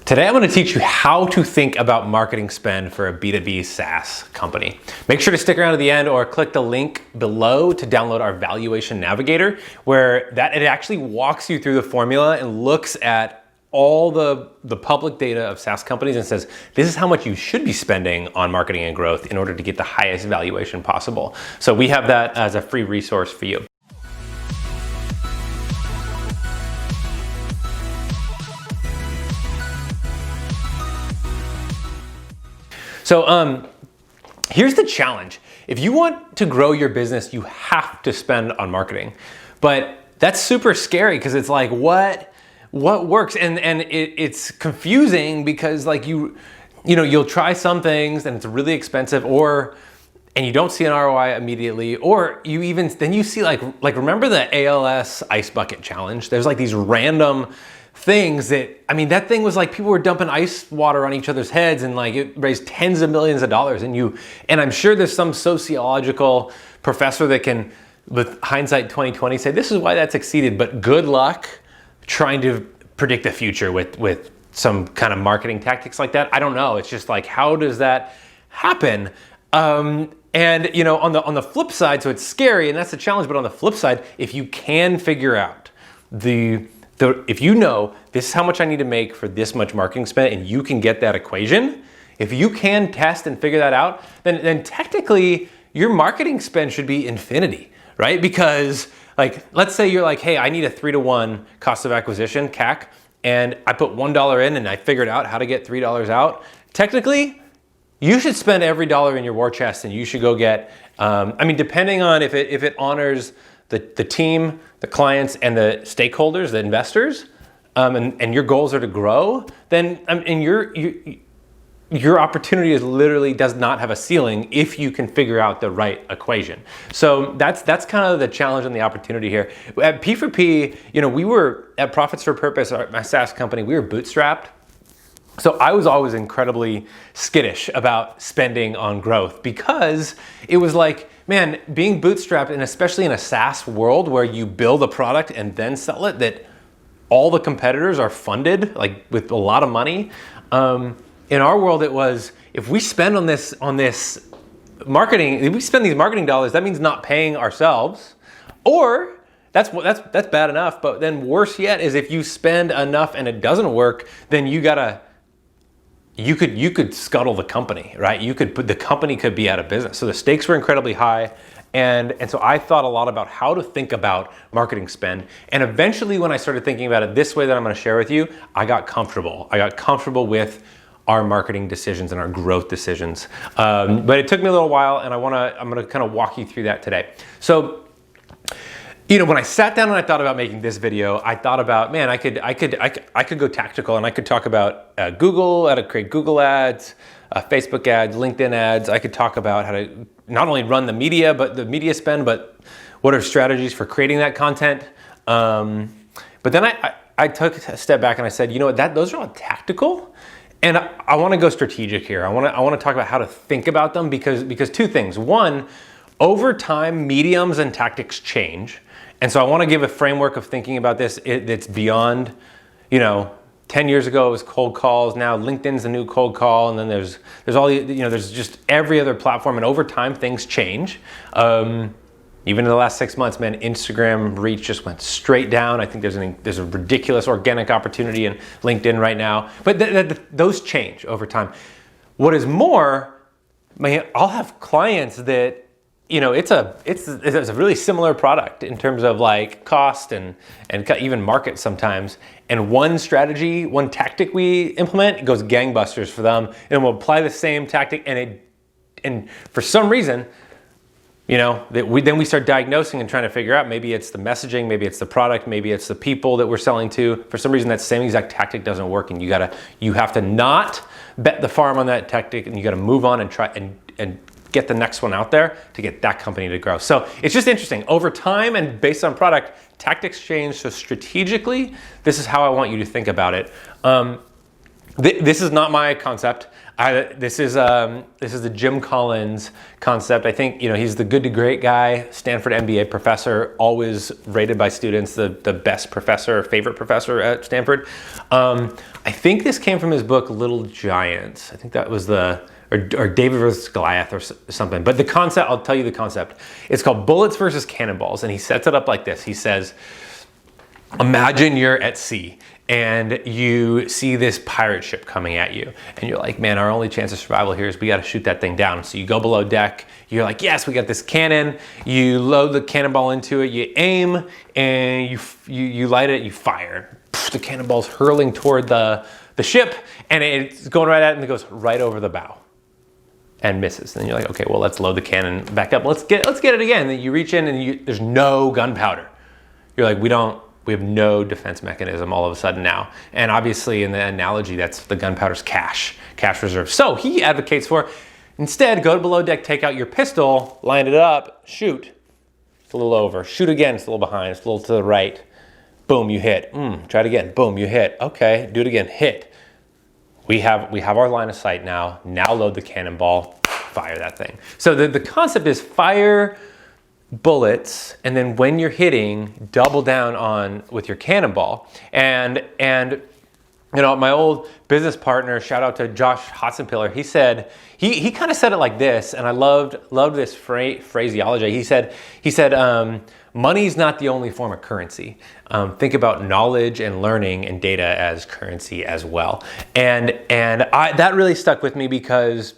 Today I'm going to teach you how to think about marketing spend for a B2B SaaS company. Make sure to stick around to the end or click the link below to download our valuation navigator, where it actually walks you through the formula and looks at all the public data of SaaS companies and says, this is how much you should be spending on marketing and growth in order to get the highest valuation possible. So we have that as a free resource for you. So here's the challenge. If you want to grow your business, you have to spend on marketing. But that's super scary because it's like, what works? And it's confusing because like you'll try some things and it's really expensive, and you don't see an ROI immediately, or then you see like remember the ALS ice bucket challenge? There's like these random things that thing was like people were dumping ice water on each other's heads and like it raised tens of millions of dollars. And I'm sure there's some sociological professor that can, with hindsight 2020, say this is why that succeeded. But good luck trying to predict the future with some kind of marketing tactics like that. I don't know. It's just like, how does that happen? And on the flip side, so it's scary and that's the challenge. But on the flip side, if you can figure out if you know this is how much I need to make for this much marketing spend and you can get that equation, if you can test and figure that out, then technically your marketing spend should be infinity, right? Because like, let's say you're like, hey, I need a 3-to-1 cost of acquisition, CAC, and I put $1 in and I figured out how to get $3 out. Technically, you should spend every dollar in your war chest and you should go get, depending on if it honors the team, the clients, and the stakeholders, the investors, and your goals are to grow, then your opportunity literally does not have a ceiling if you can figure out the right equation. So that's kind of the challenge and the opportunity here. At P4P, we were at Profits for Purpose, my SaaS company, we were bootstrapped. So I was always incredibly skittish about spending on growth because it was like, man, being bootstrapped, and especially in a SaaS world where you build a product and then sell it, that all the competitors are funded like with a lot of money. In our world, it was, if we spend on this marketing, if we spend these marketing dollars, that means not paying ourselves, or that's bad enough. But then worse yet is if you spend enough and it doesn't work, then you could scuttle the company, right? The company could be out of business. So the stakes were incredibly high. And so I thought a lot about how to think about marketing spend. And eventually when I started thinking about it this way that I'm gonna share with you, I got comfortable. I got comfortable with our marketing decisions and our growth decisions. But it took me a little while, and I'm gonna kind of walk you through that today. So, when I sat down and I thought about making this video, I thought about, man, I could go tactical and I could talk about Google, how to create Google ads, Facebook ads, LinkedIn ads. I could talk about how to not only run the media, but the media spend, but what are strategies for creating that content. But then I took a step back and I said, those are all tactical. And I want to go strategic here. I want to talk about how to think about them because two things. One, over time, mediums and tactics change. And so I want to give a framework of thinking about this that's beyond, 10 years ago it was cold calls. Now LinkedIn's the new cold call. And then there's all there's just every other platform. And over time, things change. Even in the last 6 months, man, Instagram reach just went straight down. I think there's a ridiculous organic opportunity in LinkedIn right now. But those change over time. What is more, man, I'll have clients that, it's a really similar product in terms of like cost and even market sometimes. And one strategy, one tactic we implement, it goes gangbusters for them. And we'll apply the same tactic, and for some reason, then we start diagnosing and trying to figure out, maybe it's the messaging, maybe it's the product, maybe it's the people that we're selling to. For some reason, that same exact tactic doesn't work, and you have to not bet the farm on that tactic, and you got to move on and try and get the next one out there to get that company to grow. So it's just interesting. Over time and based on product, tactics change. So strategically, this is how I want you to think about it. This is not my concept. This is the Jim Collins concept. I think he's the good to great guy, Stanford MBA professor, always rated by students the best professor, favorite professor at Stanford. I think this came from his book Little Giants. I think that was or David versus Goliath or something. But the concept, I'll tell you the concept. It's called Bullets versus Cannonballs, and he sets it up like this. He says, imagine you're at sea and you see this pirate ship coming at you, and you're like, man, our only chance of survival here is we got to shoot that thing down. So you go below deck, you're like, yes, we got this cannon. You load the cannonball into it, you aim, and you light it, you fire. The cannonball's hurling toward the ship, and it's going right at it, and it goes right over the bow and misses. And then you're like, okay, well, let's load the cannon back up. Let's get it again. And then you reach in, and there's no gunpowder. You're like, we have no defense mechanism all of a sudden now. And obviously in the analogy, that's the gunpowder's cash reserve. So he advocates for, instead, go to below deck, take out your pistol, line it up, shoot. It's a little over. Shoot again, it's a little behind, it's a little to the right. Boom, you hit. Try it again. Boom, you hit. Okay, do it again, hit. We have our line of sight now. Now load the cannonball, fire that thing. So the concept is fire bullets, and then when you're hitting, double down with your cannonball. And my old business partner, shout out to Josh Hotzenpiller, he said, he kind of said it like this, and I loved this phraseology. He said, money's not the only form of currency. Think about knowledge and learning and data as currency as well. And that really stuck with me because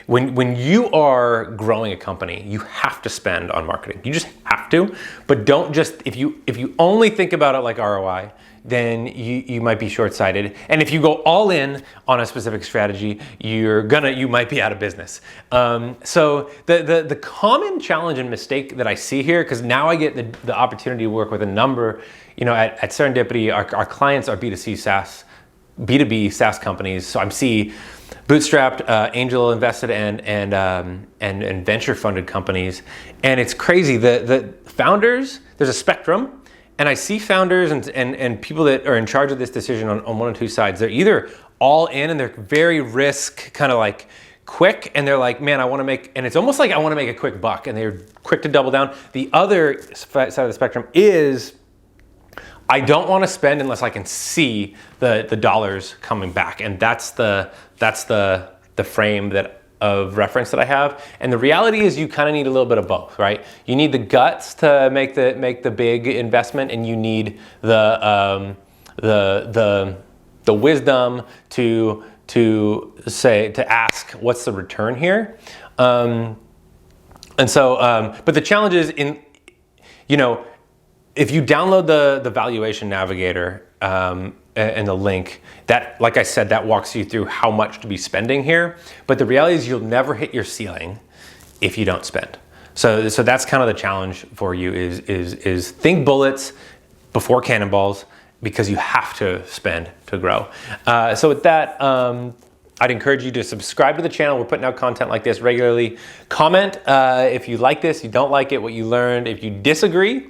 when you are growing a company, you have to spend on marketing. You just have to, but don't just, if you only think about it like ROI, then you might be short-sighted. And if you go all in on a specific strategy, you might be out of business. So the common challenge and mistake that I see here, because now I get the opportunity to work with a number, at Serendipity, our clients are B2C SaaS, B2B SaaS companies. So I'm seeing bootstrapped, angel invested, and venture funded companies, and it's crazy. The founders, there's a spectrum, and I see founders and people that are in charge of this decision on one or two sides. They're either all in and they're very risk, kind of like quick, and they're like, man, I want to make, and it's almost like I want to make a quick buck, and they're quick to double down. The other side of the spectrum is, I don't want to spend unless I can see the dollars coming back, and that's the frame of reference that I have. And the reality is, you kind of need a little bit of both, right? You need the guts to make the big investment, and you need the wisdom to ask, what's the return here? But the challenge is if you download the valuation navigator and the link, that, like I said, that walks you through how much to be spending here. But the reality is, you'll never hit your ceiling if you don't spend. So that's kind of the challenge for you is think bullets before cannonballs, because you have to spend to grow. So with that, I'd encourage you to subscribe to the channel. We're putting out content like this regularly. Comment if you like this, you don't like it, what you learned, if you disagree.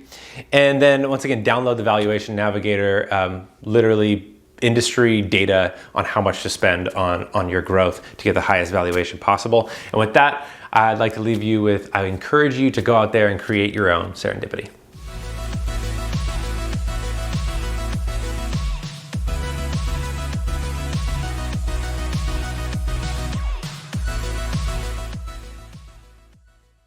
And then once again, download the Valuation Navigator, literally industry data on how much to spend on your growth to get the highest valuation possible. And with that, I'd like to leave you with, I encourage you to go out there and create your own serendipity.